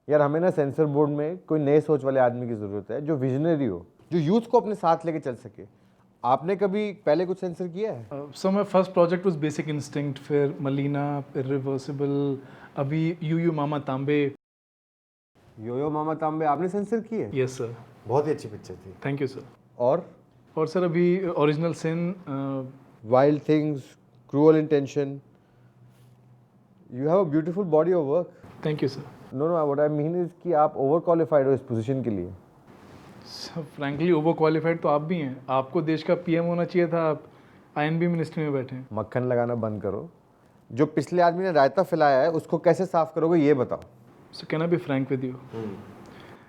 यार हमें ना सेंसर बोर्ड में कोई नए सोच वाले आदमी की ज़रूरत है, जो विजनरी हो, जो यूथ को अपने साथ लेके चल सके। आपने कभी पहले कुछ सेंसर किया है? So my first project was basic instinct, फिर मलीना, इरिवर्सिबल, अभी y tu mama tambien. Y mama tambien आपने सेंसर की है? Yes sir. बहुत ही अच्छी पिक्चर थी। Thank you sir. और सर अभी original sin, wild things, cruel intention, you have a beautiful body of work. Thank you sir. No no, what I mean is कि आप ओवर क्वालिफाइड हो इस पोजीशन के लिए। सर फ्रैंकली ओवर क्वालिफाइड तो आप भी हैं। आपको देश का पीएम होना चाहिए था, आप आईएनबी मिनिस्ट्री में बैठे हैं। मक्खन लगाना बंद करो। जो पिछले आदमी ने रायता फैलाया है उसको कैसे साफ करोगे ये बताओ। So can I be frank with you?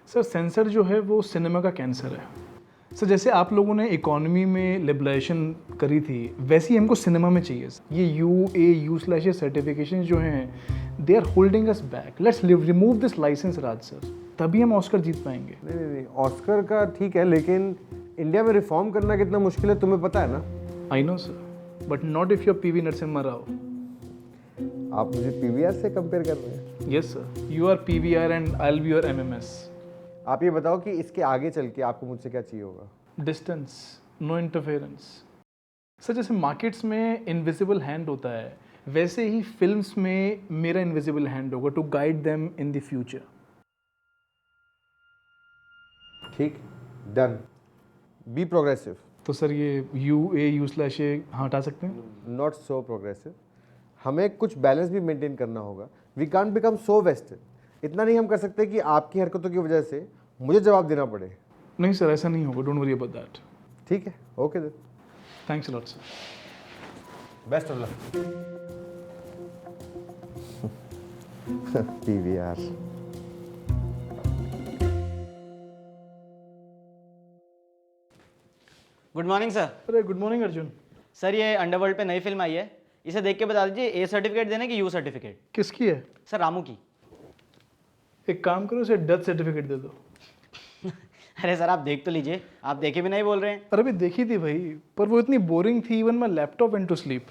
Sir sensor जो है वो सिनेमा का कैंसर है। सर जैसे आप लोगों ने इकोनॉमी में लिबरलाइजेशन करी थी, वैसे ही हमको सिनेमा में चाहिए। ये यू/ए सर्टिफिकेशन जो हैं, they are holding us back. Let's remove this license raj sir, तभी हम ऑस्कर जीत पाएंगे। नहीं नहीं नहीं, ऑस्कर का ठीक है, लेकिन इंडिया में रिफॉर्म करना कितना मुश्किल है तुम्हें पता है ना? I know sir, but not if your PV Narasimha Rao. आप मुझे पीवीआर से कंपेयर कर रहे हैं? Yes sir, you are PVR and I will be your MMS. आप ये बताओ कि इसके आगे चल के आपको मुझसे क्या चाहिए होगा? Distance, no interference. सर जैसे मार्केट्स में इनविजिबल हैंड होता है, वैसे ही फिल्म्स में मेरा इनविजिबल हैंड होगा to guide them in the future. ठीक, डन। Be progressive. तो सर ये यू/ए हटा सकते हैं? Not so progressive. हमें कुछ बैलेंस भी मेंटेन करना होगा। We can't become so western. इतना नहीं हम कर सकते कि आपकी हरकतों की वजह से मुझे जवाब देना पड़े। नहीं सर, ऐसा नहीं होगा, डोंट वरी अबाउट दैट। ठीक है, okay then. Thanks a lot sir. Best of luck. PVR. Good morning sir. अरे गुड मॉर्निंग अर्जुन। सर ये अंडरवर्ल्ड पे नई फिल्म आई है, इसे देख के बता दीजिए ए सर्टिफिकेट देने की यू सर्टिफिकेट। किसकी है? सर रामू की। एक काम करो, उसे डेथ सर्टिफिकेट दे दो। अरे सर आप देख तो लीजिए, आप देखे भी नहीं बोल रहे हैं। अरे अभी देखी थी भाई, पर वो इतनी बोरिंग थी, even my laptop went to sleep.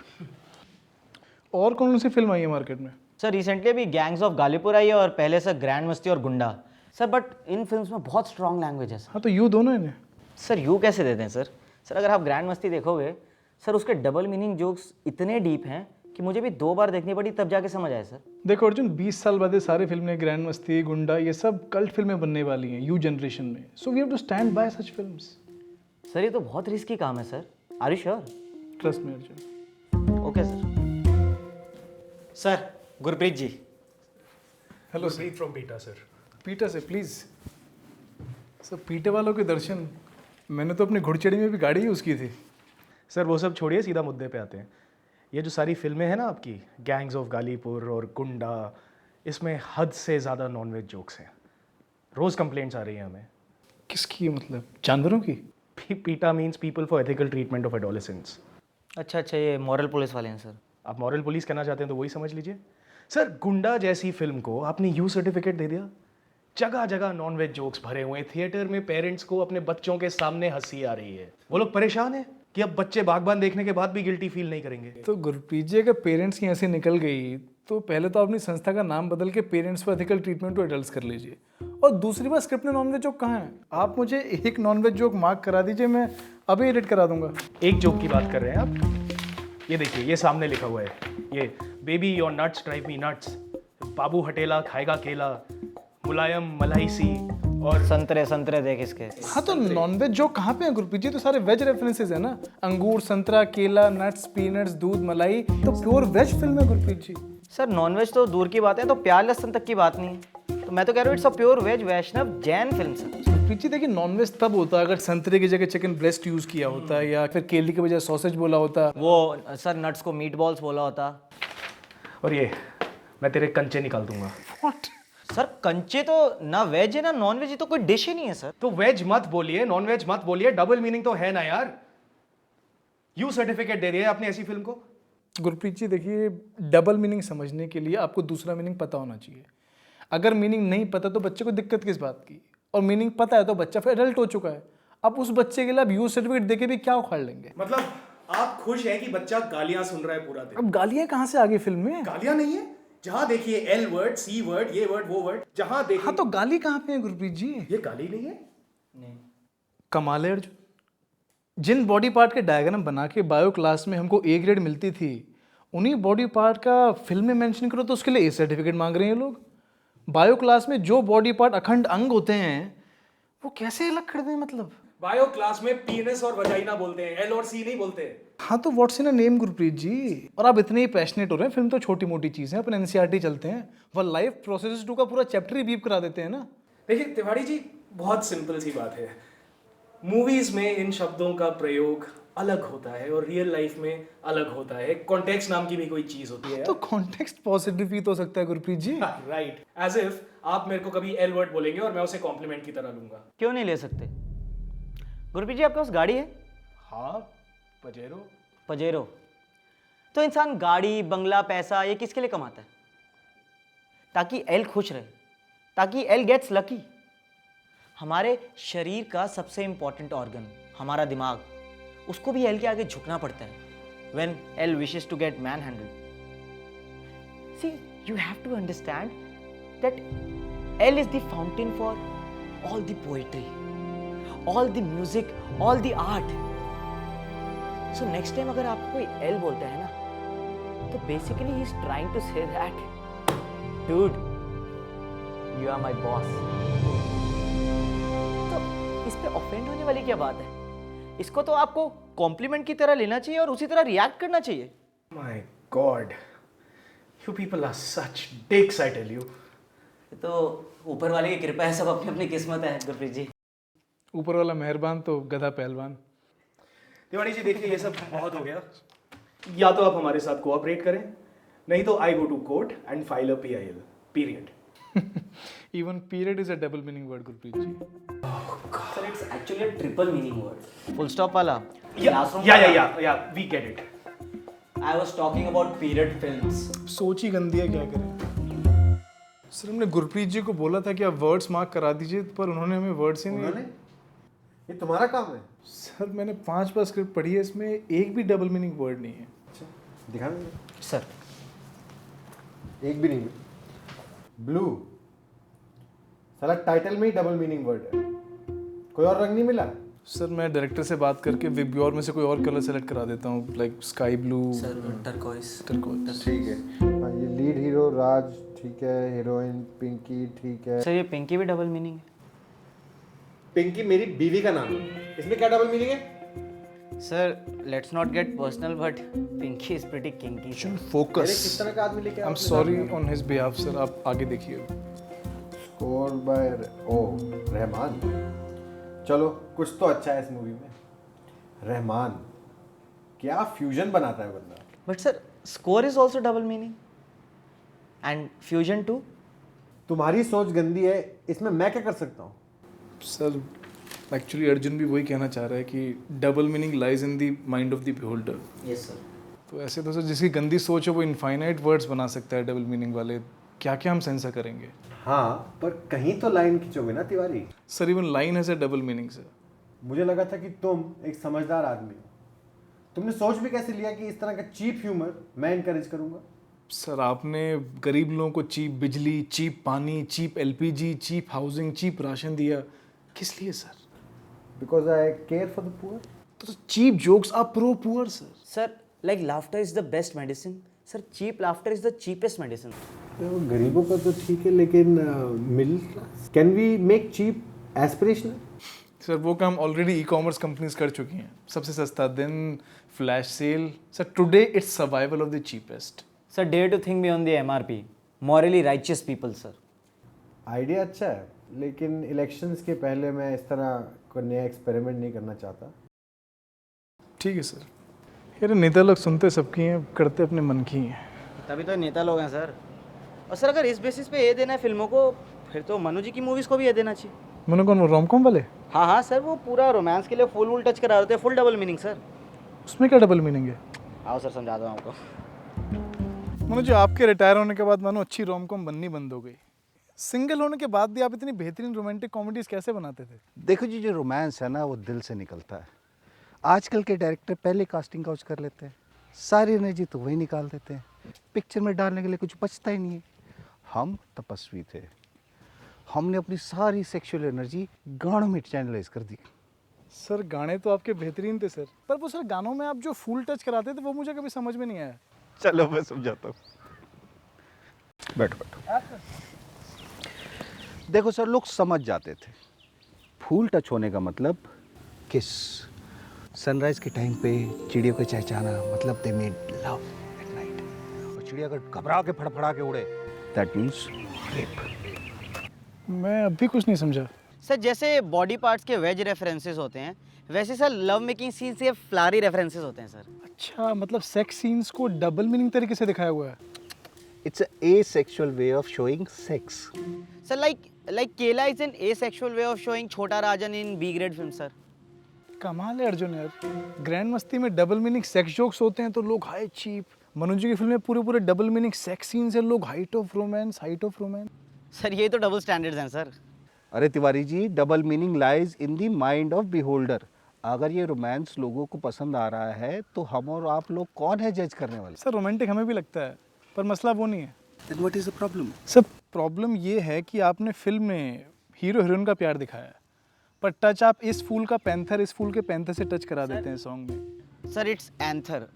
और कौन सी फिल्म आई है मार्केट में? सर रिसेंटली अभी गैंग्स ऑफ गालीपुर आई है और पहले सर ग्रैंड मस्ती और गुंडा। सर बट इन फिल्म्स में बहुत स्ट्रॉन्ग लैंग्वेज है सर। हाँ तो यू दोनों इन्हें। सर यू कैसे देते हैं सर? सर अगर आप ग्रैंड मस्ती देखोगे सर, उसके डबल मीनिंग जोक्स इतने डीप हैं कि मुझे भी 2 बार देखनी पड़ी तब जाके समझ आया सर। देखो अर्जुन, 20 साल बाद ये सारी फिल्में, ग्रैंड मस्ती, गुंडा, ये सब कल्ट फिल्में बनने वाली हैं यू जनरेशन में। So we have to stand by such films. Sir ये तो बहुत रिस्की काम है sir. Are you sure? Trust me Arjun. Okay sir. Sir Gurpreet ji. Hello Gurpreet from Beta, sir. Peter से प्लीज़। सर पीटे वालों के दर्शन, मैंने तो अपनी घुड़चड़ी में भी गाड़ी यूज़ की थी। सर वो सब छोड़िए, सीधा मुद्दे पे आते हैं। ये जो सारी फिल्में हैं ना आपकी, गैंग्स ऑफ गालीपुर और गुंडा, इसमें हद से ज़्यादा नॉनवेज जोक्स हैं। रोज़ कंप्लेंट्स आ रही हैं हमें। किसकी मतलब? जानवरों की? पीटा means people for ethical treatment of adolescents. अच्छा, ये मॉरल पुलिस वाले हैं सर। आप मॉरल पुलिस कहना चाहते हैं तो वही समझ लीजिए। सर गुंडा जैसी फिल्म को आपने यू सर्टिफिकेट दे दिया। जगह जगह नॉनवेज जोक्स भरे हुए हैं। थिएटर में पेरेंट्स को अपने बच्चों के सामने हंसी आ रही है। वो लोग परेशान हैं कि अब बच्चे बागबान देखने के बाद भी गिल्टी फील नहीं करेंगे। तो गुरप्रीत जी, अगर पेरेंट्स की हंसी निकल गई तो पहले तो अपनी संस्था का नाम बदल के parents for ethical treatment to adults कर लीजिए। और दूसरी बात, स्क्रिप्ट में नॉनवेज जोक कहाँ है? आप मुझे एक नॉनवेज जोक मार्क करा दीजिए, मैं अभी एडिट करा दूंगा। एक जोक की बात कर रहे हैं आप? ये देखिए, ये सामने लिखा हुआ है, ये baby your nuts drive me nuts, बाबू हटेला खाएगा केला, मुलायम मलाई सी और संतरे देख इसके। हाँ तो नॉनवेज जोक कहाँ पे है गुरप्रीत जी? तो सारे वेज रेफरेंसेस है ना, अंगूर, संतरा, केला, नट्स, पीनट्स, दूध, मलाई, तो प्योर वेज फिल्म है गुरप्रीत जी। सर नॉनवेज तो दूर की बात है, तो प्याज लहसुन तक की बात नहीं है। तो मैं तो कह रहा हूँ it's a pure veg Vaishnav Jain film sir. Gurpreet ji देखिए, नॉनवेज तब होता है अगर संतरे की जगह चिकन ब्रेस्ट यूज किया होता है, या फिर केले की बजाय सॉसेज बोला होता। वो सर नट्स को मीट बॉल्स बोला होता। और ये मैं तेरे कंचे निकाल दूंगा। व्हाट? सर कंचे तो ना वेज है ना नॉन वेज, तो कोई डिश ही नहीं है सर। तो वेज मत बोलिए, नॉन वेज मत बोलिए, डबल मीनिंग तो है ना यार। यू सर्टिफिकेट दे दिया आपने ऐसी फिल्म को। गुरप्रीत जी देखिए, डबल मीनिंग समझने के लिए आपको दूसरा मीनिंग पता होना चाहिए। अगर मीनिंग नहीं पता तो बच्चे को दिक्कत किस बात की? और मीनिंग पता है तो बच्चा फिर एडल्ट हो चुका है। अब उस बच्चे के लिए आप यू सर्टिफिकेट देके भी क्या उखाड़ लेंगे? मतलब आप खुश हैं कि बच्चा गालियां सुन रहा है पूरा दिन? अब गालियां कहाँ से आ गई फिल्म में? गालियां नहीं है, जहां देखिए एल वर्ड, सी वर्ड, ये वर्ड, वो वर्ड, जहां देखिए। हाँ तो गाली कहाँ पे है गुरप्रीत जी? ये गाली नहीं है? कमाल है अर्जुन। जिन बॉडी पार्ट के डायग्राम बना के बायो क्लास में हमको ए ग्रेड मिलती थी, उन्हीं बॉडी पार्ट का फिल्म में मेंशन करो तो उसके लिए ए सर्टिफिकेट मांग रहे हैं ये लोग। बायो क्लास में जो बॉडी पार्ट अखंड अंग होते हैं वो कैसे अलग कर दें मतलब? बायो क्लास में पीनस और वजाइना बोलते हैं, एल और सी नहीं बोलते। हाँ तो what's in a name Gurpreet ji. और आप इतने ही पैशनेट हो रहे हैं, फिल्म तो छोटी मोटी चीज़ है, अपन एनसीईआरटी चलते हैं, वह लाइफ प्रोसेस 2 का पूरा चैप्टर ही बीप करा देते हैं ना। देखिए तिवारी जी, बहुत सिंपल सी बात है। मूवीज में इन शब्दों का प्रयोग अलग होता है और रियल लाइफ में अलग होता है। कॉन्टेक्स्ट नाम की भी कोई चीज होती है। तो कॉन्टेक्स्ट पॉजिटिव भी तो हो सकता है गुरप्रीत जी। राइट, एज इफ आप मेरे को कभी एल वर्ड बोलेंगे और मैं उसे कॉम्प्लीमेंट की तरह लूंगा। क्यों नहीं ले सकते? गुरप्रीत जी आपके पास गाड़ी है? हाँ, पजेरो। पजेरो। तो इंसान गाड़ी, बंगला, पैसा ये किसके लिए कमाता है? ताकि एल खुश रहे, ताकि एल गेट्स लकी। हमारे शरीर का सबसे इंपॉर्टेंट ऑर्गन हमारा दिमाग, उसको भी एल के आगे झुकना पड़ता है when L wishes to get manhandled. See, you have to understand that L is the fountain for all the poetry, all the music, all the art. So next time अगर आपको कोई L बोलता है ना, तो basically he is trying to say that, dude, you are my boss. तो इस पे ऑफेंड होने वाली क्या बात है? इसको तो आपको कॉम्प्लीमेंट की तरह लेना चाहिए और उसी तरह रिएक्ट करना चाहिए। My God, you people are such dicks, I tell you. तो ऊपर वाले की कृपा है, सब अपनी अपनी किस्मत है गुरप्रीत जी। ऊपर वाला मेहरबान तो गधा पहलवान। तिवारी जी देखिए, ये सब बहुत हो गया। या तो आप हमारे साथ कोऑपरेट करें, नहीं तो I go to court and file a PIL, period. Even period is a double meaning word Gurpreet ji. Sir it's actually triple meaning word. Full stop वाला। Yeah, we get it. I was talking about period films. सोच ही गंदी है, क्या करें। Sir हमने गुरप्रीत जी को बोला था कि आप वर्ड्स मार्क करा दीजिए, पर उन्होंने हमें वर्ड्स ही नहीं। उन्होंने? ये तुम्हारा काम है। सर मैंने 5 बार स्क्रिप्ट पढ़ी है, इसमें एक भी डबल मीनिंग वर्ड नहीं है। अच्छा, दिखाना मुझे। सर एक भी नहीं। ब्लू साला टाइटल में ही डबल मीनिंग वर्ड है, कोई और रंग नहीं मिला। सर मैं डायरेक्टर से बात करके विब्योर में से कोई और कलर सेलेक्ट करा देता हूँ, like sky blue. Sir turquoise. ठीक है। हाँ, ये लीड हीरो राज ठीक है, हीरोइन पिंकी ठीक है। सर ये पिंकी भी डबल मीनिंग है। पिंकी मेरी बीवी का नाम है, इसमें क्या डबल मीनिंग है? Sir let's not get personal but Pinky is pretty kinky. किस फोकस। तरह का आदमी लेके I am sorry on his behalf sir, आप आगे देखिए। Score by Rahman. चलो कुछ तो अच्छा है इस मूवी में। रहमान क्या फ्यूजन बनाता है बंदा। But sir score is also double meaning and fusion too. तुम्हारी सोच गंदी है, इसमें मैं क्या कर सकता हूँ? सर एक्चुअली अर्जुन भी वही कहना चाह रहा है कि double meaning lies in the mind of the beholder. Yes sir. तो ऐसे तो सर जिसकी गंदी सोच है वो इनफाइनाइट वर्ड्स बना सकता है डबल मीनिंग वाले, क्या क्या हम सेंसर करेंगे। हाँ, पर कहीं तो लाइन खींचोगे ना Tiwari. Sir even line has a double meaning sir. मुझे लगा था कि तुम एक समझदार आदमी हो, तुमने सोच भी कैसे लिया कि इस तरह का चीप ह्यूमर मैं इनकरेज करूंगा? सर आपने गरीब लोगों को चीप बिजली, चीप पानी, cheap LPG, cheap housing, cheap ration दिया, किस लिए sir? Because I care for the poor. तो cheap jokes are pro poor sir. Sir like laughter is the best medicine. Sir cheap laughter is the cheapest medicine. गरीबों का तो ठीक है, लेकिन middle class can we make cheap aspirational? Sir वो काम already e-commerce companies कर चुकी हैं। सबसे सस्ता दिन, flash sale. Sir today it's survival of the cheapest. Sir dare to think beyond the MRP। Morally righteous people sir. Idea अच्छा है, लेकिन इलेक्शंस के पहले मैं इस तरह कोई नया एक्सपेरिमेंट नहीं करना चाहता। ठीक है सर। यार नेता लोग सुनते सबकी हैं, करते अपने मन की हैं। तभी तो नेता लोग हैं सर। और सर अगर इस बेसिस पे ये देना है फिल्मों को, फिर तो मनु जी की मूवीज को भी ये देना चाहिए। मनु कौन, वो रोमकॉम वाले? हाँ हाँ सर, वो पूरा रोमांस के लिए फुल टच करा देते हैं, फुल डबल मीनिंग सर। उसमें क्या डबल मीनिंग है? आओ सर समझा दो आपको। मनु जी आपके रिटायर होने के बाद मानो अच्छी रोमकॉम बननी बंद हो गई। सिंगल होने के बाद भी आप इतनी बेहतरीन रोमांटिक कॉमेडीज कैसे बनाते थे? देखो जी, जो रोमांस है ना वो दिल से निकलता है। आजकल के डायरेक्टर पहले कास्टिंग काउच कर लेते हैं, सारी एनर्जी तो वही निकाल देते हैं। पिक्चर में डालने के लिए कुछ बचता ही नहीं है। हम तपस्वी थे, हमने अपनी सारी सेक्सुअल एनर्जी गानों में चैनलाइज कर दी। सर गाने तो आपके बेहतरीन थे सर, पर वो सर गानों में आप जो फुल टच कराते थे वो मुझे कभी समझ में नहीं आया। चलो मैं समझाता हूँ, बैठो बैठो। देखो सर, लोग समझ जाते थे फूल टच होने का मतलब किस। सनराइज के टाइम पे चिड़ियों के चहचहाना मतलब they made love at night. और चिड़िया अगर घबरा के फड़फड़ा के उड़े दैट मीन्स रेप। मैं अभी कुछ नहीं समझा। सर जैसे बॉडी पार्ट्स के वेज रेफरेंसेस होते हैं, वैसे सर लव मेकिंग सीन से फ्लारी रेफरेंसेस होते हैं सर। अच्छा, मतलब सेक्स सीन्स को डबल मीनिंग तरीके से दिखाया हुआ है। It's a sexual way of showing sex. Sir like Kela is an asexual way of showing Chhota Rajan in B grade film sir. कमाल है अर्जुन यार, ग्रैंड मस्ती में डबल मीनिंग सेक्स जोक्स होते हैं तो लोग हाई चीप। मनोज जी की फिल्म में पूरे पूरे डबल मीनिंग सेक्स सीन्स है, लोग हाइट ऑफ रोमांस। सर ये तो डबल स्टैंडर्ड्स हैं सर। अरे Tiwari ji, double meaning lies in the mind of beholder. अगर ये रोमांस लोगों को पसंद आ रहा है तो हम और आप लोग कौन है जज करने वाले? सर रोमांटिक हमें भी लगता है, पर मसला वो नहीं है। Then what is the problem? Sir problem ये है कि आपने फिल्म में हीरो हीरोइन का प्यार दिखाया है, पर टच आप इस फूल का पैंथर इस फूल के पैंथर से टच करा देते हैं सॉन्ग में। Sir it's anther,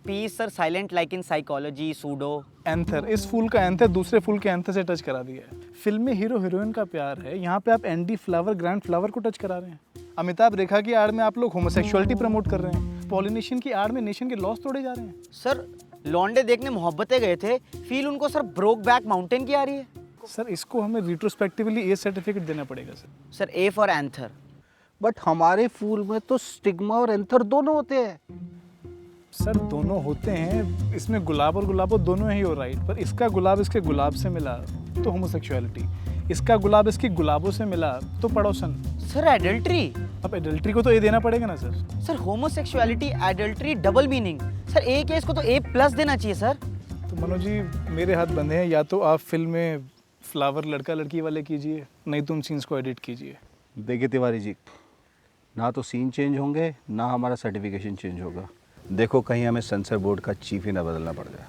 P sir silent like in psychology pseudo. Anther, इस फूल का एंथर दूसरे फूल के एंथर से टच करा दिया है। फिल्म में हीरो हीरोइन का प्यार है, यहाँ पे आप एंडी फ्लावर ग्रैंड फ्लावर को टच करा रहे हैं। अमिताभ रेखा की आड़ में आप लोग होमोसेक्सुअलिटी प्रमोट कर रहे हैं। पॉलिनेशन की आड़ में नेशन के लॉस तोड़े जा रहे हैं। सर लॉन्डे देखने मोहब्बतें गए थे, फील उनको सर ब्रोक बैक माउंटेन की आ रही है। सर इसको हमें रिट्रोस्पेक्टिवली ए सर्टिफिकेट देना पड़ेगा sir. Sir A for anther. But हमारे फूल में तो स्टिग्मा और एंथर दोनों होते हैं। सर दोनों होते हैं, इसमें गुलाब और गुलाबो दोनों ही हो राइट, पर इसका गुलाब इसके गुलाब से मिला तो होमोसेक्सुअलिटी, इसका गुलाब इसकी गुलाबों से मिला तो पड़ोसन। Sir adultery. अब एडल्ट्री को तो ए देना पड़ेगा ना sir. Sir homosexuality adultery double meaning, sir A case को तो ए प्लस देना चाहिए सर। तो मनोज जी मेरे हाथ बंधे हैं, या तो आप फिल्म में फ्लावर लड़का लड़की वाले कीजिए, नहीं तो उन सीन्स को एडिट कीजिए। देखिए तिवारी जी, ना तो सीन चेंज होंगे ना हमारा सर्टिफिकेशन चेंज होगा। देखो कहीं हमें सेंसर बोर्ड का चीफ ही ना बदलना पड़ जाए।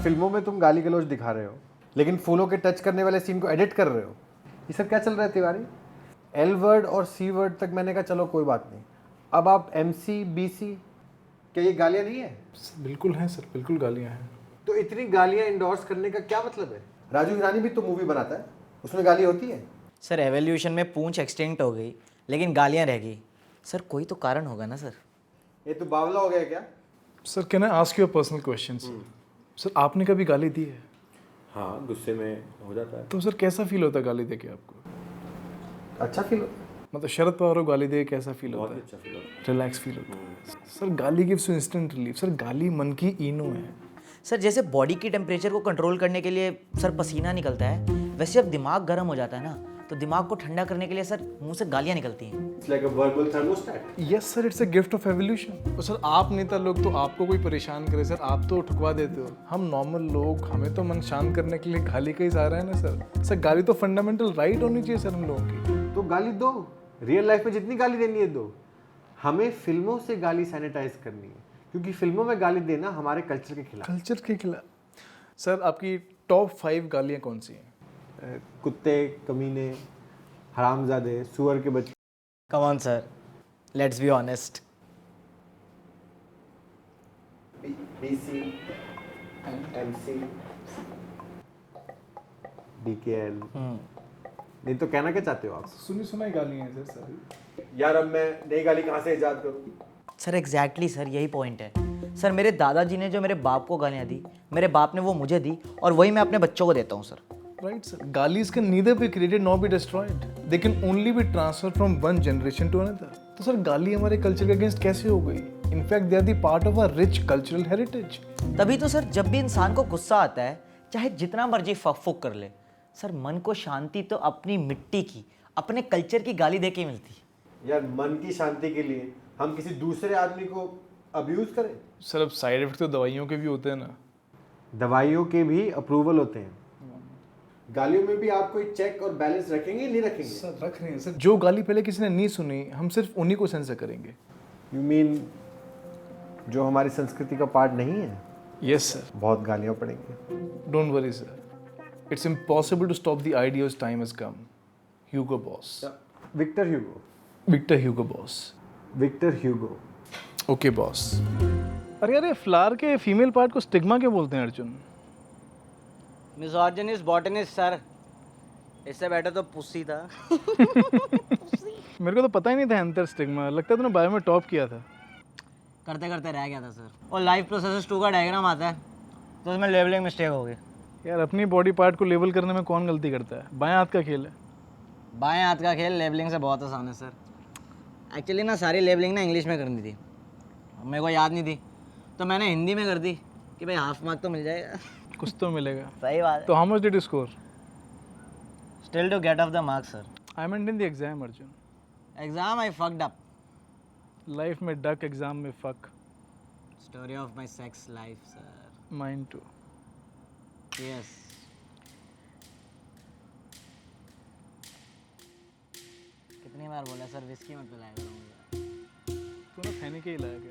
फिल्मों में तुम गाली गलौज दिखा रहे हो, लेकिन फूलों के टच करने वाले सीन को एडिट कर रहे हो। ये सब क्या चल रहा है तिवारी? एल वर्ड और सी वर्ड तक मैंने कहा चलो कोई बात नहीं, अब आप MC BC, क्या ये गालियाँ नहीं है? बिल्कुल हैं सर, बिल्कुल गालियाँ हैं। तो इतनी गालियाँ इंडोर्स करने का क्या मतलब है? राजू हिरानी भी तो मूवी बनाता है, उसमें गाली होती है। सर एवोल्यूशन में पूंछ एक्सटिंक्ट हो गई लेकिन गालियां रह गई। सर कोई तो कारण होगा ना सर। ये तो बावला हो गया क्या? Sir can I ask you a personal question? Sir आपने कभी गाली दी है? हाँ, गुस्से में हो जाता है। तो सर कैसा फील होता है गाली दे के आपको? अच्छा फील होता है, मतलब शरद पवार को गाली दे कैसा फील होता है? अच्छा फील होता है। रिलैक्स फील होता है। सर गाली gives you instant relief. Sir गाली मन की इनो है। सर जैसे बॉडी की टेम्परेचर को कंट्रोल करने के लिए सर पसीना निकलता है, वैसे जब दिमाग गर्म हो जाता है ना तो दिमाग को ठंडा करने के लिए सर मुंह से गालियां निकलती हैं। It's like a verbal thermostat. Yes sir, it's a gift of evolution. तो सर आप नेता लोग तो आपको कोई परेशान करे सर, आप तो ठुकवा देते हो। हम नॉर्मल लोग, हमें तो मन शांत करने के लिए गाली का ही सहारा है ना सर। सर गाली तो फंडामेंटल राइट होनी चाहिए सर हम लोगों की। तो गाली दो, रियल लाइफ में जितनी गाली देनी है दो। हमें फिल्मों से गाली सैनिटाइज करनी है, क्योंकि फिल्मों में गाली देना हमारे कल्चर के खिलाफ। कल्चर के खिलाफ। सर आपकी टॉप 5 गालियाँ कौन सी हैं? कुत्ते, कमीने, हरामजादे, सुअर के बच्चे। Come on sir, let's be honest. BC, MC, DKL। नहीं तो कहना क्या चाहते हो आप? सुनी सुनाई गालियाँ हैं सर सारी। यार अब मैं नई गाली कहाँ से इजाद करूँ? सर एग्जैक्टली सर यही पॉइंट है। सर मेरे दादाजी ने जो मेरे बाप को गालियाँ दी, मेरे बाप ने वो मुझे दी, और वही मैं अपने बच्चों को देता हूँ sir. Right, sir. Galis can neither be created nor be destroyed. They can only be transferred from one generation to another. तो सर गाली हमारे कल्चर के अगेंस्ट कैसे हो गई? In fact they are the part of our rich cultural heritage. तभी तो sir जब भी इंसान को गुस्सा आता है, चाहे जितना मर्जी फक कर ले, सर मन को शांति तो अपनी मिट्टी की, अपने कल्चर की गाली दे के मिलती है। यार मन की शांति के लिए हम किसी दूसरे आदमी को अब्यूज करें? सर अब साइड इफेक्ट तो दवाइयों के भी होते हैं ना। दवाइयों के भी अप्रूवल होते हैं। गालियों में भी आप कोई चेक और बैलेंस रखेंगे नहीं रखेंगे? सर रख रहे हैं सर। जो गाली पहले किसी ने नहीं सुनी, हम सिर्फ उन्हीं को सेंसर करेंगे। यू मीन जो हमारी संस्कृति का पार्ट नहीं है, यस सर, बहुत गालियाँ पड़ेंगी। Don't worry sir, it's impossible to stop the ideas time has come. Hugo Boss, Victor Hugo, Victor Hugo Boss. Victor Hugo. Okay boss. अरे अरे, फ्लावर के फीमेल पार्ट को स्टिग्मा क्यों बोलते हैं अर्जुन? मिसोजिनिस्ट बॉटनिस्ट सर, इससे बेटर तो पुस्सी था। मेरे को तो पता ही नहीं था अंतर स्टिग्मा, लगता है तूने बायो में टॉप किया था। करते करते रह गया था सर। और लाइफ प्रोसेस 2 का डायग्राम आता है तो उसमें लेबलिंग मिस्टेक हो गई। यार अपनी बॉडी पार्ट को लेबल करने में कौन गलती करता है? बाएं हाथ का खेल है। बाएं हाथ का खेल लेबलिंग से बहुत आसान है सर। एक्चुअली ना सारी लेबलिंग ना इंग्लिश में करनी थी, अब मेरे को याद नहीं थी तो मैंने हिंदी में कर दी कि भाई हाफ मार्क तो मिल जाएगा। कुछ तो मिलेगा। सही बात तो how much did you score? है। Still to get off the marks sir. I meant in the exam Arjun. Exam I fucked up. Life में डक, एग्जाम में fuck. Story of my sex life sir. Mind too. Yes. कितनी बार बोला sir whisky मत पिलाया करो मुझे। तूने खैनी के ही लाया क्या?